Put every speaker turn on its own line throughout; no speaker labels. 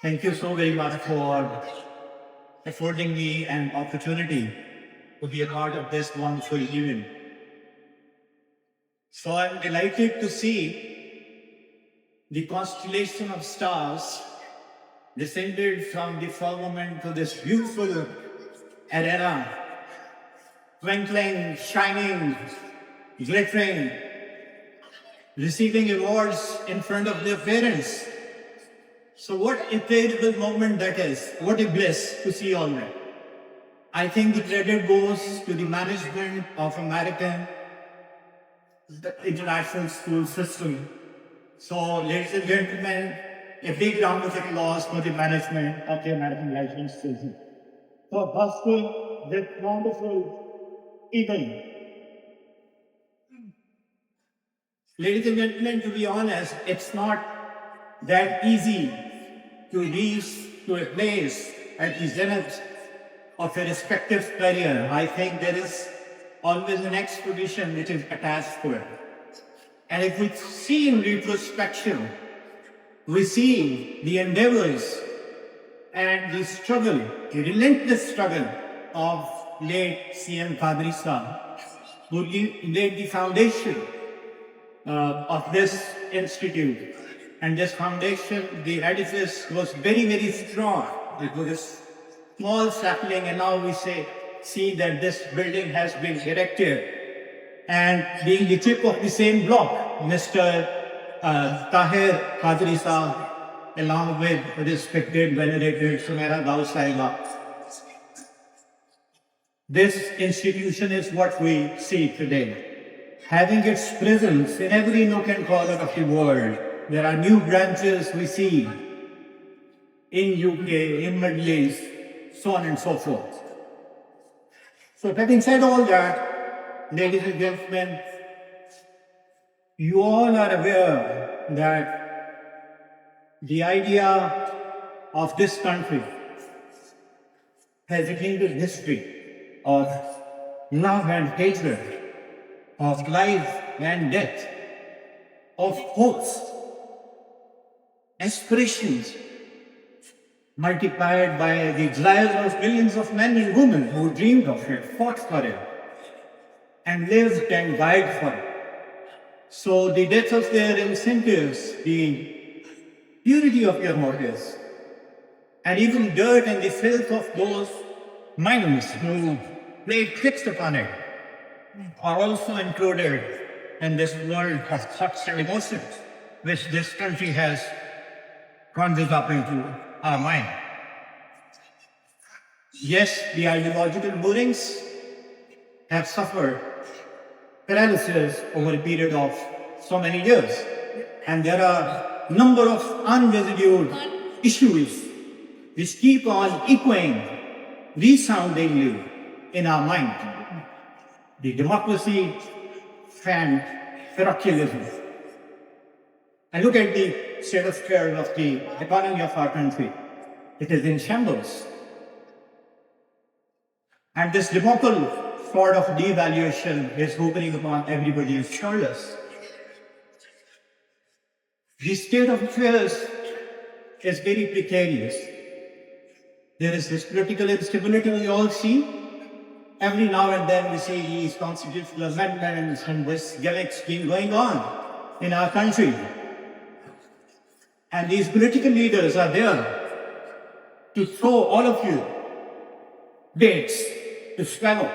Thank you so very much for affording me an opportunity to be a part of this wonderful event. So I'm delighted to see the constellation of stars descended from the firmament to this beautiful arena, twinkling, shining, glittering, receiving awards in front of their parents. So what incredible moment that is. What a bliss to see all that. I think the credit goes to the management of American International School system. So ladies and gentlemen, a big round of applause for the management of the American Lyceum School. For hosting this wonderful event. Ladies and gentlemen, to be honest, it's not that easy to reach to a place at the zenith of a respective career. I think there is always an expedition which is attached to it. And if we see in retrospection, we see the endeavors and the struggle, the relentless struggle of late C.M. Qadri Sahib, who laid the foundation of this institute. And this foundation, the edifice was very, very strong. It was a small sapling, and now we see that this building has been erected. And being the chip of the same block, Mr. Tahir Qadri Sahib, along with respected, venerated Sumera Gau Sahiba. This institution is what we see today, having its presence in every nook and corner of the world. There are new branches we see in UK, in Middle East, so on and so forth. So having said all that, ladies and gentlemen, you all are aware that the idea of this country has a kindred history of love and hatred, of life and death, of hopes, aspirations, multiplied by the desires of millions of men and women who dreamed of it, fought for it, and lived and died for it. So the death of their incentives, the purity of their motives, and even dirt and the filth of those minds who played tricks upon it, are also included in this world of thoughts and emotions which this country has conjured up into our mind. Yes, the ideological moorings have suffered paralysis over a period of so many years, and there are a number of unresolved issues which keep on echoing resoundingly in our mind. The democracy and parochialism. And look at the state of affairs of the economy of our country. It is in shambles. And this debacle sort of devaluation is hovering upon everybody's shoulders. The state of affairs is very precarious. There is this political instability we all see. Every now and then we see these constitutional amendments and this gimmicks been going on in our country. And these political leaders are there to throw all of you dates to swallow.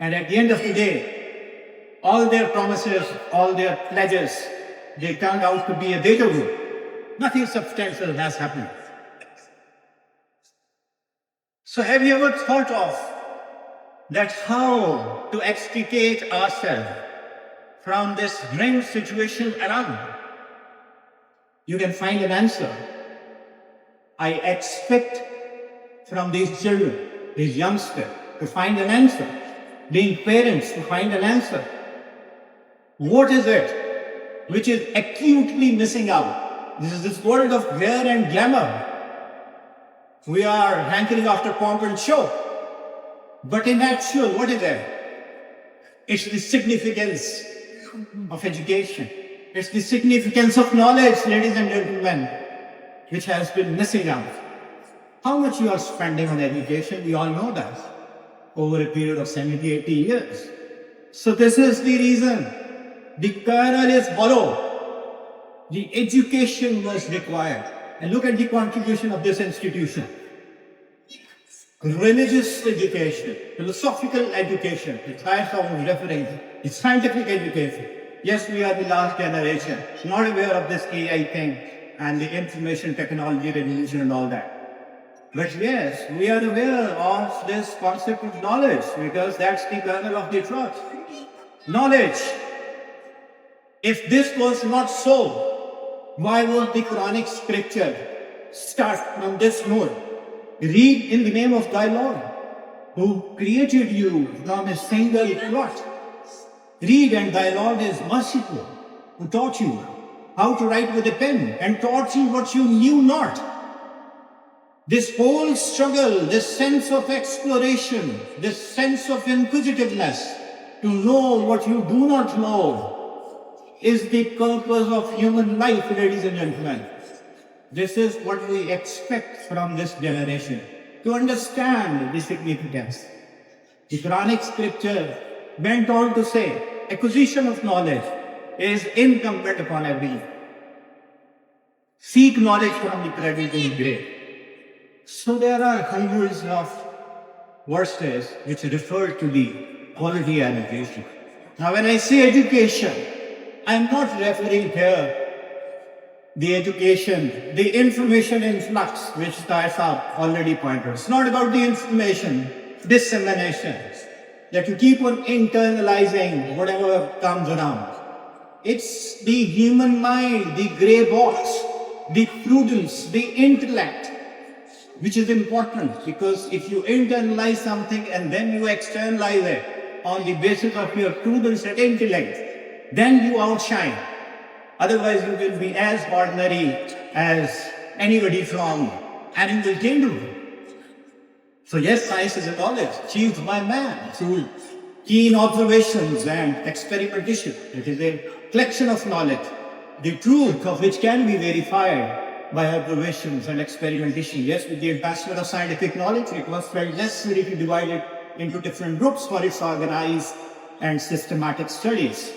And at the end of the day, all their promises, all their pledges, they turned out to be a deja vu. Nothing substantial has happened. So have you ever thought of that how to extricate ourselves from this grim situation around? You can find an answer. I expect from these children, these youngsters, to find an answer. Being parents, to find an answer. What is it which is acutely missing out? This is this world of glare and glamour. We are hankering after pomp and show. But in actual, what is it? It's the significance of education. It's the significance of knowledge, ladies and gentlemen. which has been missing out. How much you are spending on education, we all know that, over a period of 70, 80 years. So this is the reason. The kernel is hollow. The education was required. And look at the contribution of this institution. Religious education, philosophical education, the highest I was referring to, the scientific education. Yes, we are the last generation, not aware of this AI thing and the information technology revolution and all that. But yes, we are aware of this concept of knowledge because that's the kernel of the truth. Knowledge. If this was not so, why would the Quranic scripture start from this note? Read in the name of thy Lord, who created you from a single clot. Read, and thy Lord is merciful, who taught you how to write with a pen and taught you what you knew not. This whole struggle, this sense of exploration, this sense of inquisitiveness to know what you do not know is the purpose of human life, ladies and gentlemen. This is what we expect from this generation, to understand the significance. The Quranic scripture went on to say, acquisition of knowledge is incumbent upon everyone. Seek knowledge from the cradle to the grave. So there are hundreds of verses which refer to the quality education. Now when I say education, I am not referring here the education, the information influx which Taisa already pointed out. It's not about the information dissemination, that you keep on internalizing whatever comes around. It's the human mind, the grey box, the prudence, the intellect, which is important, because if you internalize something and then you externalize it on the basis of your prudence and intellect, then you outshine. Otherwise, you will be as ordinary as anybody from animal kingdom. So yes, science is a knowledge achieved by man through keen observations and experimentation. It is a collection of knowledge, the truth of which can be verified by observations and experimentation. Yes, with the advancement of scientific knowledge, it was felt necessary to divide it into different groups for its organized and systematic studies.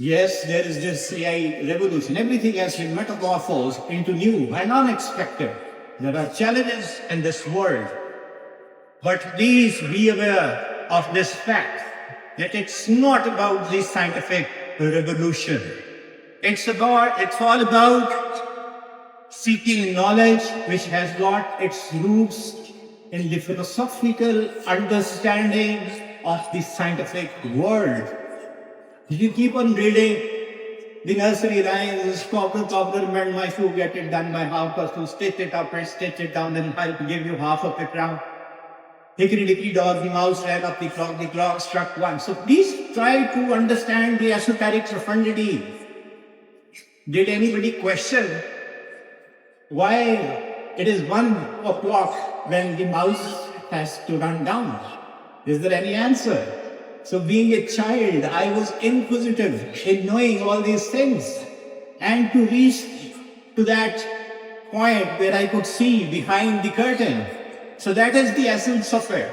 Yes, there is this AI revolution. Everything has been metamorphosed into new and unexpected. There are challenges in this world. But please be aware of this fact that it's not about the scientific revolution. It's all about seeking knowledge which has got its roots in the philosophical understanding of the scientific world. If you keep on reading the nursery rhymes, cobbler, mend my shoe, get it done by half past two, stitch it up and stitch it down, then I'll give you half of it round. Hickory dickory dog, the mouse ran up the clock struck one. So please try to understand the esoteric profundity. Did anybody question why it is 1 o'clock when the mouse has to run down? Is there any answer? So being a child, I was inquisitive in knowing all these things, and to reach to that point where I could see behind the curtain. So that is the essence of it.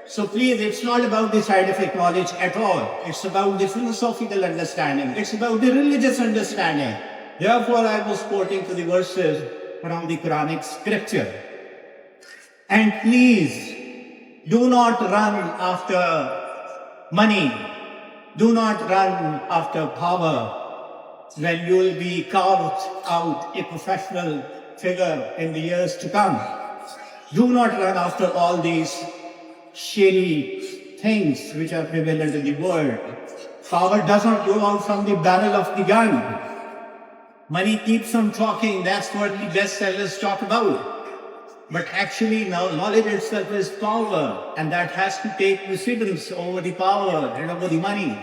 So please, it's not about the scientific knowledge at all. It's about the philosophical understanding. It's about the religious understanding. Therefore, I was quoting to the verses from the Quranic scripture. And please, do not run after money. Do not run after power when you will be carved out a professional figure in the years to come. Do not run after all these shady things which are prevalent in the world. Power doesn't go out from the barrel of the gun. Money keeps on talking, that's what the bestsellers talk about. But actually now knowledge itself is power, and that has to take precedence over the power and over the money.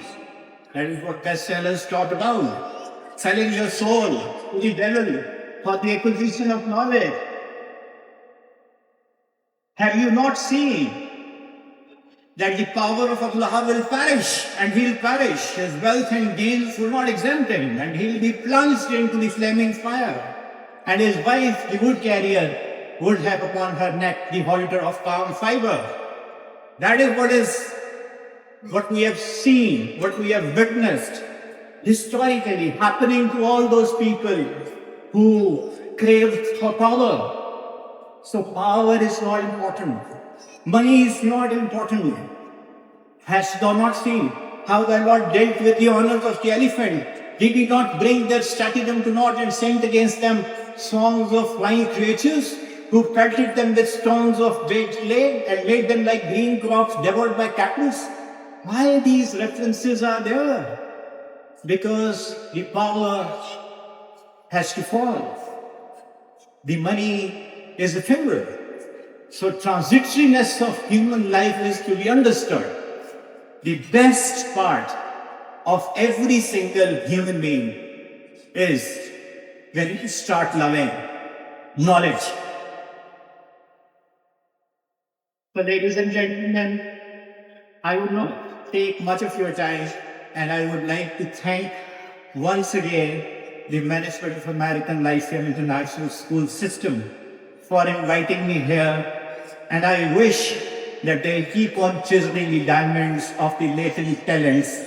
That is what bestsellers talk about. Selling your soul to the devil for the acquisition of knowledge. Have you not seen that the power of Allah will perish, and he'll perish? His wealth and gains will not exempt him, and he'll be plunged into the flaming fire. and his wife, the wood carrier, would have upon her neck the halter of palm fiber. That is what we have seen, what we have witnessed historically happening to all those people who craved for power. So power is not important. Money is not important. Hast thou not seen how the Lord dealt with the honors of the elephant? Did he not bring their stratagem to naught and sent against them songs of flying creatures, who pelted them with stones of baked clay and made them like green crops devoured by cattle? Why these references are there? Because the power has to fall. The money is ephemeral. So transitoriness of human life is to be understood. The best part of every single human being is when you start loving knowledge. So ladies and gentlemen, I would not take much of your time, and I would like to thank once again the management of American Lyceum International School system for inviting me here, and I wish that they keep on chiseling the diamonds of the latent talents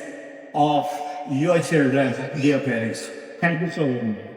of your children, dear parents. Thank you so much.